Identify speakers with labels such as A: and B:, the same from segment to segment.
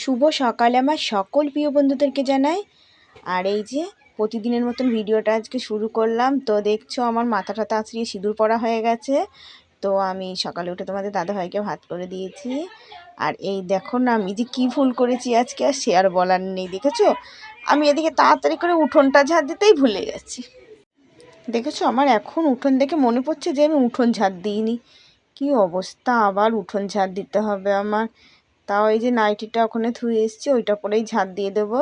A: শুভ সকালে আমার সকল প্রিয় বন্ধুদেরকে জানাই। আর এই যে প্রতিদিনের মতন ভিডিওটা আজকে শুরু করলাম। তো দেখছো আমার মাথাটা আঁচড়িয়ে সিঁদুর পরা হয়ে গেছে। তো আমি সকালে উঠে তোমাদের দাদাভাইকে ভাত করে দিয়েছি। আর এই দেখো না আমি যে কী ভুল করেছি আজকে, আর শেয়ার বলার নেই। দেখেছো আমি এদিকে তাড়াতাড়ি করে উঠোনটা ঝাড় দিতেই ভুলে গেছি। দেখেছো আমার এখন উঠোন দেখে মনে পড়ছে যে আমি উঠোন ঝাড় দিইনি। কি অবস্থা, আবার উঠোন ঝাড় দিতে হবে আমার। তাও এই যে নাইটিটা ওখানে ধুয়ে এসছি, ওইটা পরেই ঝাড় দিয়ে দেবো।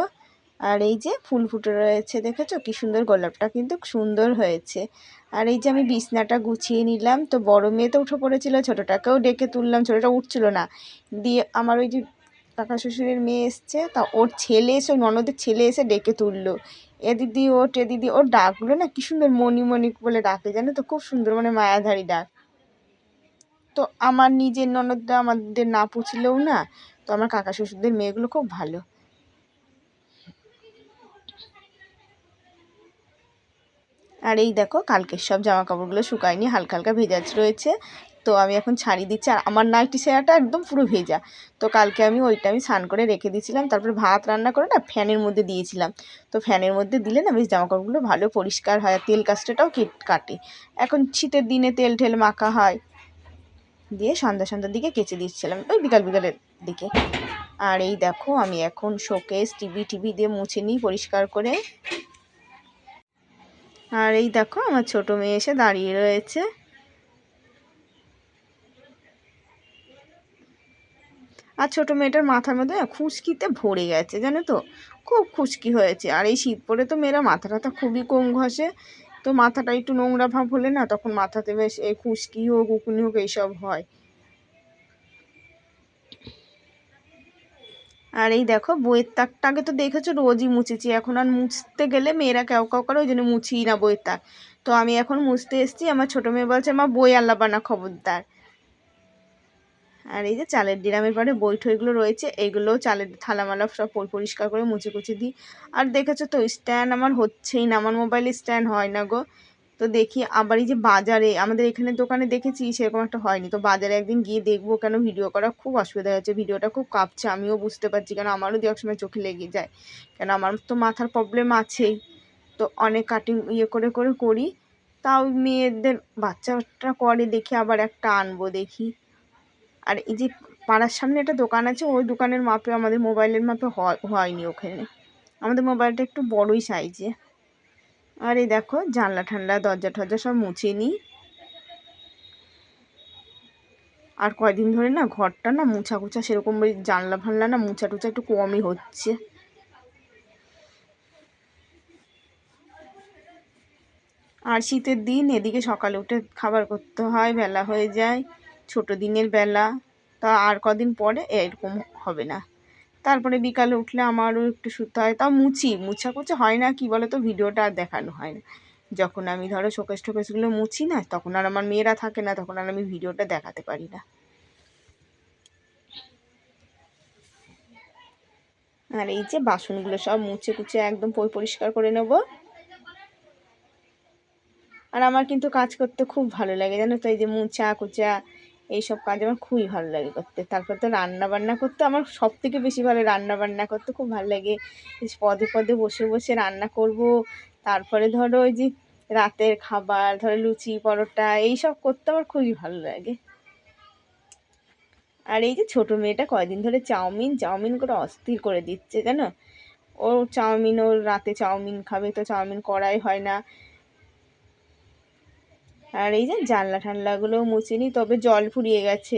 A: আর এই যে ফুল ফুটে রয়েছে, দেখেছো কি সুন্দর, গোলাপটা কিন্তু সুন্দর হয়েছে। আর এই যে আমি বিছনাটা গুছিয়ে নিলাম। তো বড় মেয়ে তো উঠে পড়েছিল, ছোটোটাকেও ডেকে তুললাম, ছোটোটা উঠছিল না। দিয়ে আমার ওই যে কাকা শ্বশুরের মেয়ে এসছে, তা ওর ছেলে এসে, ওই ননদের ছেলে এসে ডেকে তুললো, এ দিদি ওঠ, এ দিদি। ওর ডাকগুলো না কি সুন্দর, মণি বলে ডাকে জানো তো, খুব সুন্দর, মানে মায়াধারী ডাক। তো আমার নিজের ননদরা আমাদের না পুছলেও না, তো আমার কাকা শ্বশুরদের মেয়েগুলো খুব ভালো। আর এই দেখো কালকের সব জামা কাপড়গুলো শুকায়নি, হালকা হালকা ভেজা রয়েছে। তো আমি এখন ছাড়িয়ে দিচ্ছি। আর আমার নাইটি সেরাটা একদম পুরো ভেজা। তো কালকে আমি ওইটা স্নান করে রেখে দিয়েছিলাম, তারপরে ভাত রান্না করে না ফ্যানের মধ্যে দিয়েছিলাম। তো ফ্যানের মধ্যে দিলে না বেশ জামা কাপড়গুলো ভালো পরিষ্কার হয়, আর তেল কাজটাও কাটে। এখন শীতের দিনে তেল ঠেল মাখা হয়, দিয়ে সন্ধ্যার দিকে কেচে দিচ্ছিলাম, ওই বিকালের দিকে। আর এই দেখো আমি এখন শোকেস টিভি দিয়ে মুছে নিই পরিষ্কার করে। আর এই দেখো আমার ছোট মেয়ে এসে দাঁড়িয়ে রয়েছে। আর ছোট মেয়েটার মাথার মধ্যে খুশকিতে ভরে গেছে জানো তো, খুব খুশকি হয়েছে। আর এই শীত পড়ে তো মেয়েরা মাথা টাথা খুবই কম ঘষে। তো মাথাটা একটু নোংরা ভাব হলে না, তখন মাথাতে বেশ এই খুশকি হোক, উকুনি হোক, এইসব হয়। আর এই দেখো বইয়ের তাকটা আগে তো দেখেছো রোজই মুছেছি, এখন আর মুছতে গেলে মেয়েরা কেউ করে, ওই জন্য মুছি না বইয়ের তাক। তো আমি এখন মুছতে এসেছি, আমার ছোটো মেয়ে বলছে মা বই আল্লাবা না খবরদার। আর এই যে চালের ড্রামের পরে বই ঠইগুলো রয়েছে, এইগুলোও চালের থালামালা সব পরিষ্কার করে মুছে কুচে দিই। আর দেখেছো তো স্ট্যান্ড আমার হচ্ছেই না, আমার মোবাইলে স্ট্যান্ড হয় না গো। তো দেখি আবার এই যে বাজারে আমাদের এখানে দোকানে দেখেছি সেরকম একটা হয়নি, তো বাজারে একদিন গিয়ে দেখবো, কেন ভিডিও করা খুব অসুবিধা হচ্ছে, ভিডিওটা খুব কাঁপছে, আমিও বুঝতে পারছি, কেন আমারও দু এক সময় চোখে লেগে যায়, কেন আমার তো মাথার প্রবলেম আছেই। তো অনেক কাটিং করি। তাও মেয়েদের বাচ্চাটা করে দেখি, আবার একটা আনবো দেখি। আর এই যে পাড়ার সামনে একটা দোকান আছে, ওই দোকানের মাপে আমাদের মোবাইলের মাপে হয়নি ওখানে, আমাদের মোবাইলটা একটু বড়ই সাইজে। আর এই দেখো জানলা ঠান্ডা দরজা টরজা সব মুছে নিই। আর কয়দিন ধরে না ঘরটা না মুছা সেরকম, ওই জানলা ফানলা না মুছা টুছা একটু কমই হচ্ছে। আর শীতের দিন এদিকে সকালে উঠে খাবার করতে হয়, বেলা হয়ে যায়, ছোট দিনের বেলা। তা আর কদিন পরে এরকম হবে না, তারপরে বিকালে উঠলে আমারও একটু শুতে হয়। তাও মুছা হয় না, কি বলো তো, ভিডিওটা আর দেখানো হয় না। যখন আমি ধরো শোকেস টোকেসগুলো মুছি না, তখন আর আমার মেয়েরা থাকে না, তখন আর আমি ভিডিওটা দেখাতে পারি না। আর এই যে বাসনগুলো সব মুছে কুচে একদম পরিষ্কার করে নেব। আর আমার কিন্তু কাজ করতে খুব ভালো লাগে জানো তো, এই যে মুছা কুচা এইসব কাজ আমার খুবই ভালো লাগে করতে। তারপর তো রান্না বান্না করতে আমার সব থেকে বেশি ভালো, রান্না বান্না করতে খুব ভালো লাগে। পদে পদে বসে বসে রান্না করব, তারপরে ধরো ওই যে রাতের খাবার, ধরো লুচি পরোটা এইসব করতে আমার খুবই ভালো লাগে। আর এই যে ছোটো মেয়েটা কয়দিন ধরে চাউমিন করে অস্থির করে দিচ্ছে জানো। ওর রাতে চাউমিন খাবে, তো চাউমিন করাই হয় না। আর এই যে জানলা ঠান্লাগুলোও মুছিনি, তবে জল ফুরিয়ে গেছে।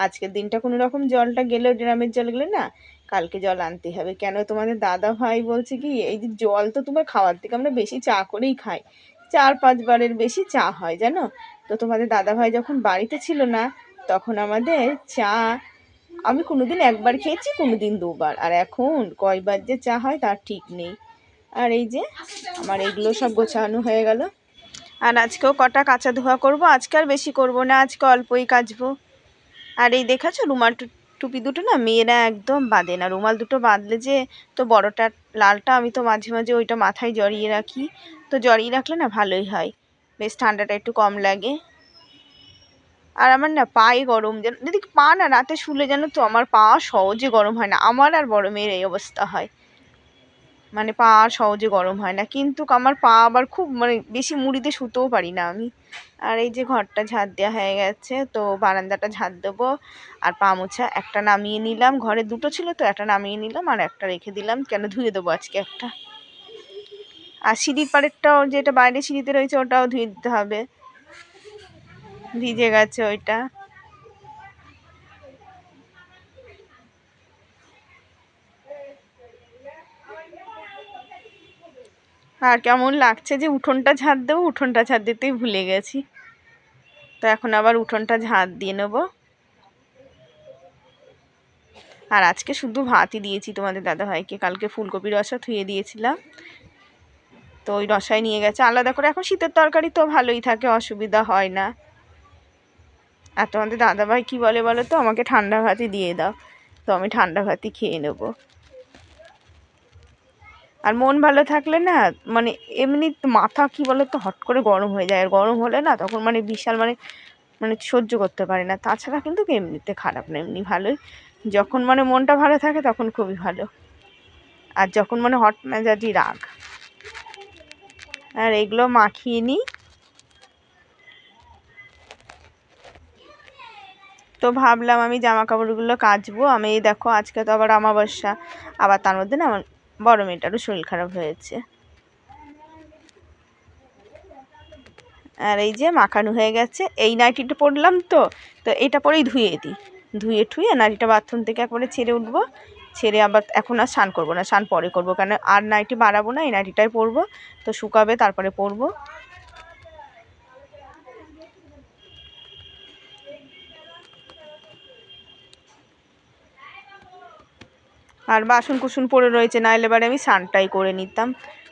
A: আজকের দিনটা কোনো রকম জলটা গেলেও, ড্রামের জল গেলে না, কালকে জল আনতে হবে। কেন তোমাদের দাদা ভাই বলছে কি, এই যে জল তো তোমার খাওয়ার থেকে আমরা বেশি চা করেই খাই, 4-5 বারের বেশি চা হয় জানো। তো তোমাদের দাদা ভাই যখন বাড়িতে ছিল না, তখন আমাদের চা আমি কোনোদিন একবার খেয়েছি, কোনোদিন 2 বার, আর এখন কয়বার যে চা হয় তার ঠিক নেই। আর এই যে আমার এইগুলো সব গোছানো হয়ে গেল। আর আজকেও কটা কাঁচা ধোয়া করব, আজকে আর বেশি করব না, আজকে অল্পই কাচবো। আর এই দেখাচ্ছ রুমাল টুপি দুটো না মেয়েরা একদম বাঁধে না, রুমাল দুটো বাঁধলে যে, তো বড়টা লালটা আমি তো মাঝে মাঝে ওইটা মাথায় জড়িয়ে রাখি। তো জড়িয়ে রাখলে না ভালোই হয়, বেশ ঠান্ডাটা একটু কম লাগে। আর আমার না পায়ে গরম, যেন যদি পা না রাতে শুলে জানো তো আমার পা সহজে গরম হয় না, আমার আর বড় মেয়ের এই অবস্থা হয়, মানে পা আর সহজে গরম হয় না, কিন্তু আমার পা আবার খুব মানে বেশি মুড়িতে শুতেও পারি না আমি। আর এই যে ঘরটা ঝাড় দেওয়া হয়ে গেছে, তো বারান্দাটা ঝাড় দেবো। আর পা মোছা একটা নামিয়ে নিলাম, ঘরে দুটো ছিল তো একটা নামিয়ে নিলাম আর একটা রেখে দিলাম, কেন ধুয়ে দেবো আজকে একটা। আর সিঁড়ির পাড়েরটাও যেটা বাইরে সিঁড়িতে রয়েছে ওটাও ধুয়ে দিতে হবে, ভিজে গেছে ওইটা। আর কেমন লাগছে যে উঠোনটা ঝাড় দেবো, উঠোনটা ঝাড় দিতেই ভুলে গেছি, তো এখন আবার উঠোনটা ঝাড় দিয়ে নেবো। আর আজকে শুধু ভাতই দিয়েছি তোমাদের দাদাভাইকে, কালকে ফুলকপির রসা ধুয়ে দিয়েছিলাম, তো ওই রসাই নিয়ে গেছে আলাদা করে। এখন শীতের তরকারি তো ভালোই থাকে, অসুবিধা হয় না। আর তোমাদের দাদাভাই কি বলে বলো তো, আমাকে ঠান্ডা ভাতই দিয়ে দাও, তো আমি ঠান্ডা ভাতই খেয়ে নেবো। আর মন ভালো থাকলে না মানে এমনি মাথা কি বলো তো হট করে গরম হয়ে যায়, আর গরম হলে না তখন মানে বিশাল মানে মানে সহ্য করতে পারে না। তাছাড়া কিন্তু এমনিতে খারাপ না, এমনি ভালোই। যখন মানে মনটা ভালো থাকে তখন খুবই ভালো, আর যখন মানে হট মেজাজি রাগ। আর এগুলো মাখিয়ে নিই। তো ভাবলাম আমি জামা কাপড়গুলো কাচবো। আমি এই দেখো আজকে তো আবার অমাবস্যা, আবার তার মধ্যে না আমার বড় মেয়েটারও শরীর খারাপ হয়েছে। আর এই যে মাখানো হয়ে গেছে, এই নাইটিটা পরলাম তো, তো এটা পরেই ধুয়ে দিই। ধুয়ে ঠুয়ে নাইটিটা বাথরুম থেকে একবারে ছেড়ে উঠবো, ছেড়ে আবার এখন আর স্নান করবো না, স্নান পরে করবো, কেন আর নাইটি বাড়াবো না, এই নাইটিটাই পরবো, তো শুকাবে তারপরে পরবো। আর বাসন কুসুন পড়ে রয়েছে, নাইলে এবারে আমি স্নানটাই করে নিতাম।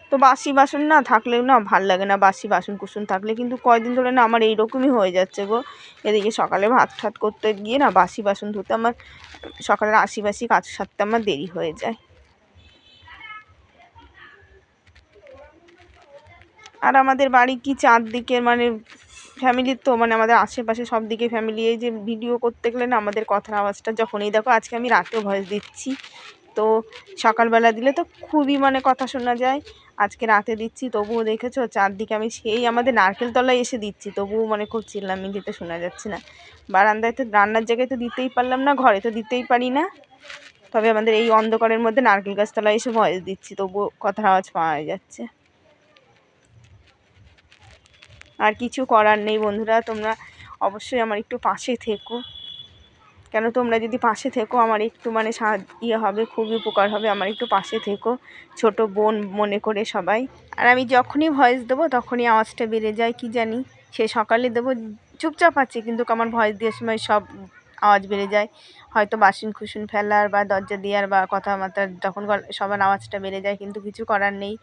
A: তো বাসি বাসন না থাকলেও না ভাল লাগে না, বাসি বাসন কুসুন থাকলে, কিন্তু কয়দিন ধরে না আমার এইরকমই হয়ে যাচ্ছে গো। এদিকে সকালে ভাত ঠাত করতে গিয়ে না বাসি বাসন ধুতে আমার সকালের বাসি কাজ সারতে আমার দেরি হয়ে যায়। আর আমাদের বাড়ি কি চারদিকে মানে ফ্যামিলির, তো মানে আমাদের আশেপাশে সব দিকে ফ্যামিলি, এই যে ভিডিও করতে গেলে না আমাদের কথার আওয়াজটা যখনই দেখো, আজকে আমি রাতেও ভয়েস দিচ্ছি, তো সকালবেলা দিলে তো খুবই মানে কথা শোনা যায়, আজকে রাতে দিচ্ছি তবুও দেখেছো চারদিকে, আমি সেই আমাদের নারকেল তলায় এসে দিচ্ছি তবুও মানে খুব চিল্লামি দিতে শোনা যাচ্ছে না। বারান্দায় তো রান্নার জায়গায় তো দিতেই পারলাম না, ঘরে তো দিতেই পারি না, তবে আমাদের এই অন্ধকারের মধ্যে নারকেল গাছতলায় এসে ভয়েস দিচ্ছি তবুও কথার আওয়াজ পাওয়া যাচ্ছে। আর কিছু করার নেই বন্ধুরা, তোমরা অবশ্যই আমার একটু পাশে থেকো, কেন তোমরা যদি পাশে থেকো আমার একটু মানে ইয়ে হবে, খুবই উপকার হবে, আমার একটু পাশে থেকো, ছোট বোন মনে করে সবাই। আর আমি যখনই ভয়েস দেবো তখনই আওয়াজটা বেড়ে যায়, কি জানি, সে সকালে দেবো চুপচাপ আছে, কিন্তু আমার ভয়েস দেওয়ার সময় সব আওয়াজ বেড়ে যায়, হয়তো বাসন কুসুন ফেলার বা দরজা দেওয়ার বা কথাবার্তা, তখন সবার আওয়াজটা বেড়ে যায়, কিন্তু কিছু করার নেই,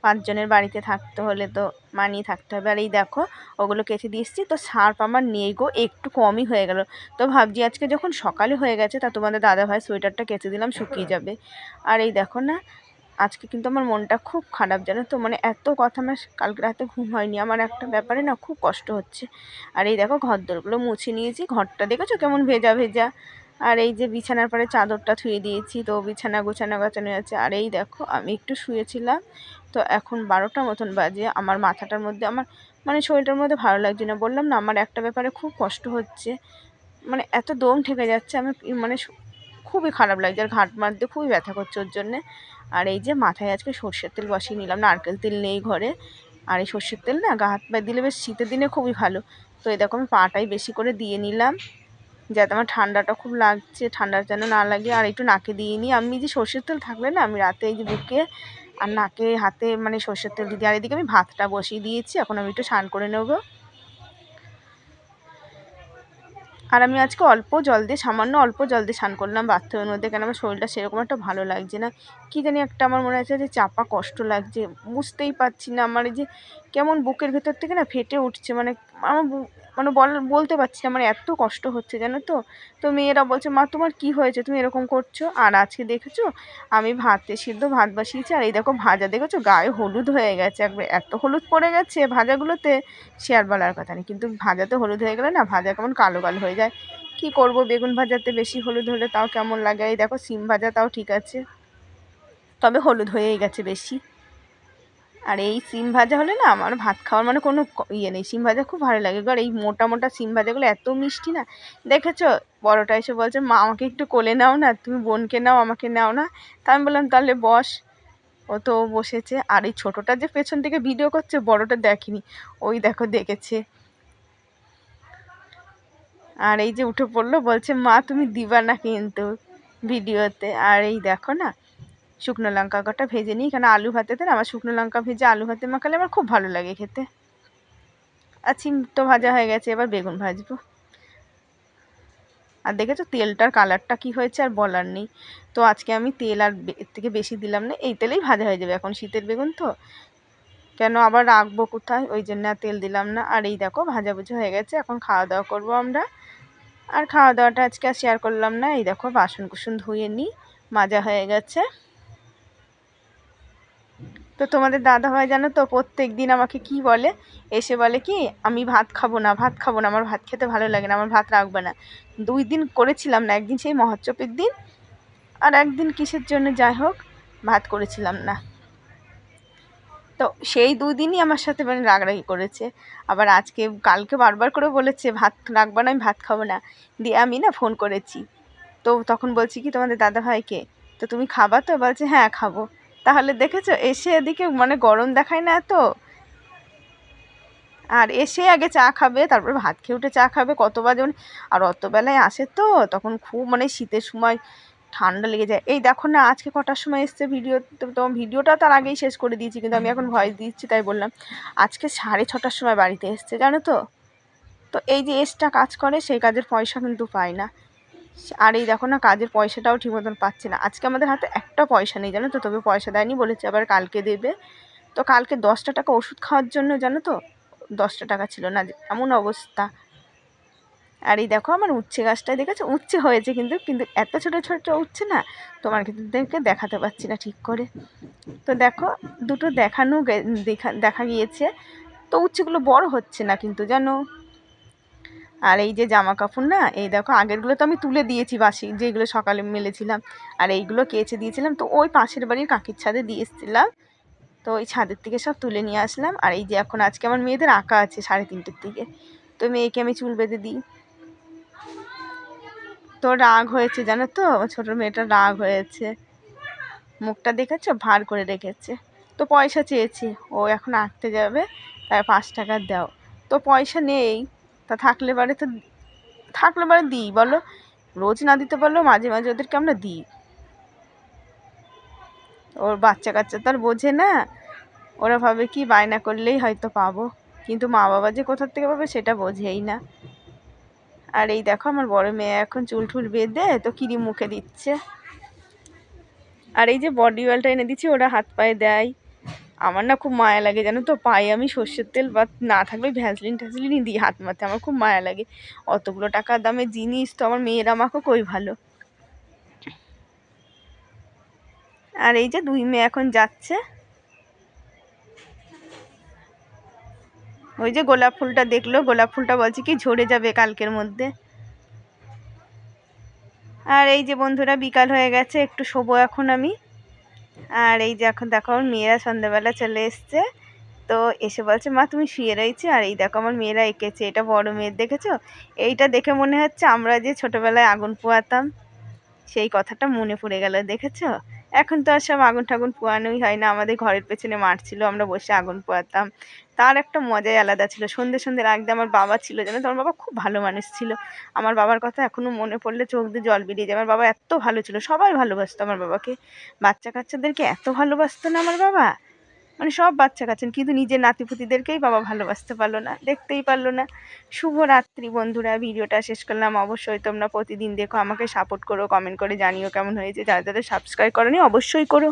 A: 5 জনের বাড়িতে থাকতে হলে তো মানিয়ে থাকতে হবে। আর এই দেখো ওগুলো কেচে দিয়ে এসেছি, তো সার্ফ আমার নেই গো, একটু কমই হয়ে গেল, তো ভাবছি আজকে যখন সকালে হয়ে গেছে তা তোমাদের দাদাভাই সোয়েটারটা কেচে দিলাম, শুকিয়ে যাবে। আর এই দেখো না আজকে কিন্তু আমার মনটা খুব খারাপ জানো তো, মানে এত কথা, আমার কালকে রাতে ঘুম হয়নি, আমার একটা ব্যাপারে না খুব কষ্ট হচ্ছে। আর এই দেখো ঘর দোরগুলো মুছে নিয়েছি, ঘরটা দেখেছো কেমন ভেজা ভেজা। আর এই যে বিছানার পরে চাদরটা ধুয়ে দিয়েছি, তো বিছানা গোছানো গাছানো আছে। আর এই দেখো আমি একটু শুয়েছিলাম, তো এখন 12টা মতন বাজে, আমার মাথাটার মধ্যে আমার মানে শরীরটার মধ্যে ভালো লাগছে না, বললাম না আমার একটা ব্যাপারে খুব কষ্ট হচ্ছে, মানে এত দম ঠেকে যাচ্ছে, আমি মানে খুবই খারাপ লাগছে, আর ঘাট মারতে খুবই ব্যথা করছে ওর জন্যে। আর এই যে মাথায় আজকে সর্ষের তেল বসিয়ে নিলাম, নারকেল তেল নেই ঘরে, আর এই সর্ষের তেল না গা হাত পায়ে দিলে বেশ শীতের দিনে খুবই ভালো। তো এই দেখো আমি পাটাই বেশি করে দিয়ে নিলাম, যাতে আমার ঠান্ডাটা খুব লাগছে, ঠান্ডা যেন না লাগে। আর একটু নাকে দিয়ে নিই, আমি যে সর্ষের তেল থাকলে না আমি রাতে এই যে বুকে আর নাকে হাতে মানে সর্ষের তেল দিই। আর এদিকে আমি ভাতটা বসিয়ে দিয়েছি, এখন আমি একটু স্নান করে নেবো। আর আমি আজকে সামান্য অল্প জল দিয়ে স্নান করলাম বাথরুমের মধ্যে, কেন আমার শরীরটা সেরকম একটা ভালো লাগছে না, কী জানি একটা আমার মনে হচ্ছে যে চাপা কষ্ট লাগছে, বুঝতেই পারছি না, আমার এই যে কেমন বুকের ভেতর থেকে না ফেটে উঠছে, মানে আমার মানে বলতে পারছি না, আমার এত কষ্ট হচ্ছে জানো তো। তো মেয়েরা বলছে মা তোমার কি হয়েছে, তুমি এরকম করছো? আর আজকে দেখেছো আমি সিদ্ধ ভাত বসিয়েছি, আর এই দেখো ভাজা দেখেছো গায়ে হলুদ হয়ে গেছে, একবার এত হলুদ পড়ে গেছে ভাজাগুলোতে সে আর বলার কথা নেই। কিন্তু ভাজাতে হলুদ হয়ে গেলে না ভাজা কেমন কালো কালো হয়ে যায়। কি করব, বেগুন ভাজাতে বেশি হলুদ হলে তাও কেমন লাগে। এই দেখো সিম ভাজা তাও ঠিক আছে, তবে হলুদ হয়েই গেছে বেশি। আর এই সিম ভাজা হলে না আমার ভাত খাওয়ার মানে কোনো ইয়ে নেই। সিম ভাজা খুব ভালো লাগে। আর এই মোটা মোটা সিম ভাজাগুলো এত মিষ্টি না, দেখেছো বড়টা এসে বলছে মা আমাকে একটু কোলে নাও না, তুমি বোনকে নাও আমাকে নাও না। তা আমি বললাম তাহলে বস। ও তো বসেছে। আর এই ছোটোটা যে পেছন থেকে ভিডিও করছে, বড়টা দেখেনি, ওই দেখো দেখেছে। আর এই যে উঠে পড়লো, বলছে মা তুমি দিবা না কিন্তু ভিডিওতে। আর এই দেখো না শুকনো লঙ্কা কটা ভেজে নিই, কেন আলু ভাতেতে না আমার শুকনো লঙ্কা ভেজে আলু ভাতে মাখালে আমার খুব ভালো লাগে খেতে। আর সিম তো ভাজা হয়ে গেছে, এবার বেগুন ভাজবো। আর দেখেছো তেলটার কালারটা কি হয়েছে আর বলার নেই। তো আজকে আমি তেল আর এর থেকে বেশি দিলাম না, এই তেলেই ভাজা হয়ে যাবে, এখন শীতের বেগুন তো কেন আবার রাখবো কোথায়, ওই জন্য আর তেল দিলাম না। আর এই দেখো ভাজাভুজি হয়ে গেছে, এখন খাওয়া দাওয়া করবো আমরা। আর খাওয়া দাওয়াটা আজকে আর শেয়ার করলাম না। এই দেখো বাসন কুসন ধুয়ে নিই, মাজা হয়ে গেছে। তো তোমাদের দাদাভাই জানো তো প্রত্যেক দিন আমাকে কি বলে, এসে বলে কি আমি ভাত খাবো না, ভাত খাবো না, আমার ভাত খেতে ভালো লাগে না, আমার ভাত রাখবে না। 2 দিন করেছিলাম না, একদিন সেই মহোৎসবের দিন আর একদিন কিসের জন্য যাই হোক ভাত করেছিলাম না। তো সেই 2 দিনই আমার সাথে মানে রাগারাগি করেছে। আবার আজকে কালকে বারবার করে বলেছে ভাত রাখবা না, আমি ভাত খাবো না। দিয়ে আমি না ফোন করেছি, তো তখন বলছি কি তোমাদের দাদাভাইকে, তো তুমি খাবা তো? বলছে হ্যাঁ খাবো। তাহলে দেখেছো এসে এদিকে মানে গরম দেখায় না এত, আর এসে আগে চা খাবে, তারপর ভাত খেয়ে উঠে চা খাবে, কতবার যেমন। আর অত বেলায় আসে তো তখন খুব মানে শীতের সময় ঠান্ডা লেগে যায়। এই দেখো না আজকে কটার সময় এসছে ভিডিও, তোমার ভিডিওটা তার আগেই শেষ করে দিয়েছি, কিন্তু আমি এখন ভয়েস দিচ্ছি তাই বললাম। আজকে 6:30টার সময় বাড়িতে এসছে জানো তো। তো এই যে এক্সট্রা কাজ করে সেই কাজের পয়সা কিন্তু পায় না। আর এই দেখো না কাজের পয়সাটাও ঠিক মতন পাচ্ছে না। আজকে আমাদের হাতে একটা পয়সা নেই জানো তো, তবে পয়সা দেয়নি, বলেছে আবার কালকে দেবে। তো কালকে 10টা টাকা ওষুধ খাওয়ার জন্য জানো তো 10টা টাকা ছিল না, এমন অবস্থা। আর এই দেখো আমার উচ্ছে গাছটায় দেখেছো উচ্ছে হয়েছে, কিন্তু কিন্তু এত ছোটো ছোটো উচ্ছে না তোমার কিন্তু দেখাতে পারছি না ঠিক করে। তো দেখো দুটো দেখা গিয়েছে, তো উচ্ছেগুলো বড় হচ্ছে না কিন্তু জানো। আর এই যে জামা কাপড় না, এই দেখো আগেরগুলো তো আমি তুলে দিয়েছি বাসি, যেগুলো সকালে মেলেছিলাম, আর এইগুলো কেচে দিয়েছিলাম। তো ওই পাশের বাড়ির কাকির ছাদে দিয়ে এসেছিলাম, তো ওই ছাদের থেকে সব তুলে নিয়ে আসলাম। আর এই যে এখন আজকে আমার মেয়েদের আঁকা আছে 3:30টার দিকে, তো মেয়েকে আমি চুল বেঁধে দিই। তো রাগ হয়েছে জানো তো, ছোটো মেয়েটা রাগ হয়েছে, মুখটা দেখেছো ভার করে রেখেছে। তো পয়সা চেয়েছি, ও এখন আঁকতে যাবে, তাই 5 টাকা দাও। তো পয়সা নেই, তা থাকলে বারে দিই বলো, রোজ না দিতে পারলেও মাঝে মাঝে ওদেরকে আমরা দিই। ওর বাচ্চা কাচ্চা তো আর বোঝে না, ওরা ভাবে কি বায়না করলেই হয়তো পাবো, কিন্তু মা বাবা যে কোথার থেকে পাবে সেটা বোঝেই না। আর এই দেখো আমার বড় মেয়ে এখন চুল টুল বেঁধে তো ক্রিম মুখে দিচ্ছে। আর এই যে বডি অয়েলটা এনে দিচ্ছি, ওরা হাত পায়ে দেয়। আমার না খুব মায়া লাগে জানো তো, পায়ে আমি সর্ষের তেল বা না থাকলে ভ্যাসলিনই দিই হাত মাথে, আমার খুব মায়া লাগে। অতগুলো টাকার দামের জিনিস তো আমার মেয়েরা মাখো কই ভালো। আর এই যে 2 মেয়ে এখন যাচ্ছে, ওই যে গোলাপ ফুলটা দেখলো, গোলাপ ফুলটা বলছে কি ঝরে যাবে কালকের মধ্যে। আর এই যে বন্ধুরা বিকাল হয়ে গেছে, একটু শোবো এখন আমি। আর এই যে এখন দেখো আমার মেয়েরা সন্ধ্যাবেলা চলে এসছে, তো এসে বলছে মা তুমি শুয়ে রয়েছে। আর এই দেখো আমার মেয়েরা এঁকেছে, এটা বড় মেয়ের দেখেছো, এইটা দেখে মনে হচ্ছে আমরা যে ছোটোবেলায় আগুন পোয়াতাম সেই কথাটা মনে পড়ে গেল দেখেছো। এখন তো আর সব আগুন ঠাগুন পোয়ানোই হয় না, আমাদের ঘরের পেছনে মাঠ ছিল, আমরা বসে আগুন পোয়াতাম, তার একটা মজাই আলাদা ছিল। সন্ধ্যে সন্ধ্যে রাখতে আমার বাবা ছিল জানো তো, আমার বাবা খুব ভালো মানুষ ছিল। আমার বাবার কথা এখনো মনে পড়লে চোখ দিয়ে জল বেরিয়ে যায়। আমার বাবা এত ভালো ছিল, সবাই ভালোবাসতো আমার বাবাকে, বাচ্চা কাচ্চাদেরকে এত ভালোবাসতো না আমার বাবা, মানে সব বাচ্চা কাচ্চা, কিন্তু নিজের নাতিপুতিদেরকেই বাবা ভালোবাসতে পারলো না, দেখতেই পারলো না। শুভরাত্রি বন্ধুরা, ভিডিওটা শেষ করলাম। অবশ্যই তোমরা প্রতিদিন দেখো, আমাকে সাপোর্ট করো, কমেন্ট করে জানিও কেমন হয়েছে, যারা যারা সাবস্ক্রাইব করোনি অবশ্যই করো।